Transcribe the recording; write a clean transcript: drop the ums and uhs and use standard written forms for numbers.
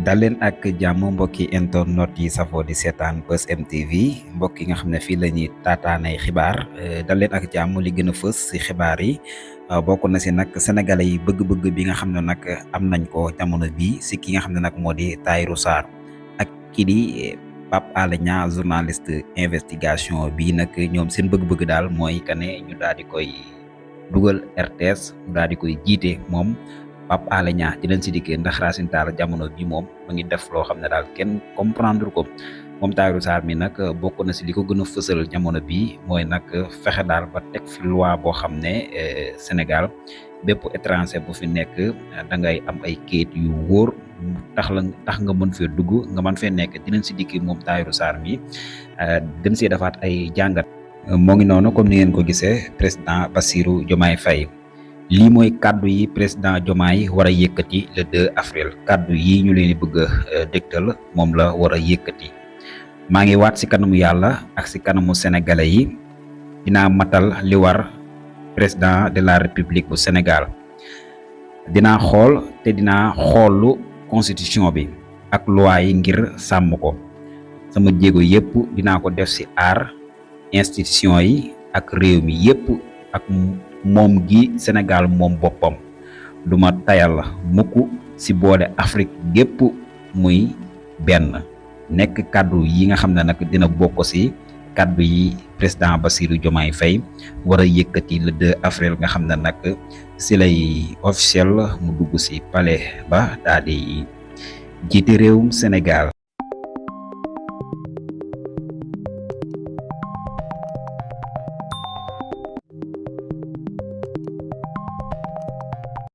dal leen ak jàmm mbokki internet yi safoo di seetaan Buzz M TV mbokk yi nga xam ne fii la ñuy taataanay xibaar dal leen ak jàmm li gën a fës si xibaar yi bokk na si nag sénégalais yi bëgg-bëgg bi nga xam ne nag am nañ ko jamono bii si ki nga xam ne nag moo di Tahirou Sarr ak kii di Pape Alé Niang journaliste investigation bii nag ñoom seen bëgg-bëgg daal mooy que ne ñu daal di koy dugal RTS mu daal di koy jiite moom Pape Alé Niang di leen si dikkee ndax Racine Talla jamono bi moom mu ngi def loo xam ne daal kenn comprendre ko moom Tahirou Sarr mi nag bokk na si li ko gën a fësal jamono bi mooy nag fexe daal ba teg fi loi boo xam ne Sénégal bépp étranger bu fi nekk da ngay am ay kayit yu wóor tax nga mën fee dugg nga mën fee nekk dinañ si dikki moom Tahirou Sarr mi gën see defaat ay jàngat. moo ngi noonu comme ni ngeen ko gisee président Bassirou Diomaye Faye lii mooy kaddu yi président Diomaye war a yëkkati le 2 avril kaddu yi ñu leen di bëgg a dégtal moom la war a yëkkati maa ngi waat si kanamu yàlla ak si kanamu sénégalais yi dinaa matal li war président de la république bu Sénégal dinaa xool te dinaa xoolu constitution bi ak loi yi ngir sàmm ko sama jéego yépp dinaa ko def si aar institution yi ak réew mi yépp ak moom gi Sénégal moom boppam duma tayal mukk si boole Afrique gépp muy benn nekk kaddu yi nga xam ne nag dina bokk si kaddu yi président Bassirou Diomaye Faye war a yëkkati le 2 avril nga xam ne nag si lay officiel mu dugg si palais ba daal di jiite réewum Sénégal.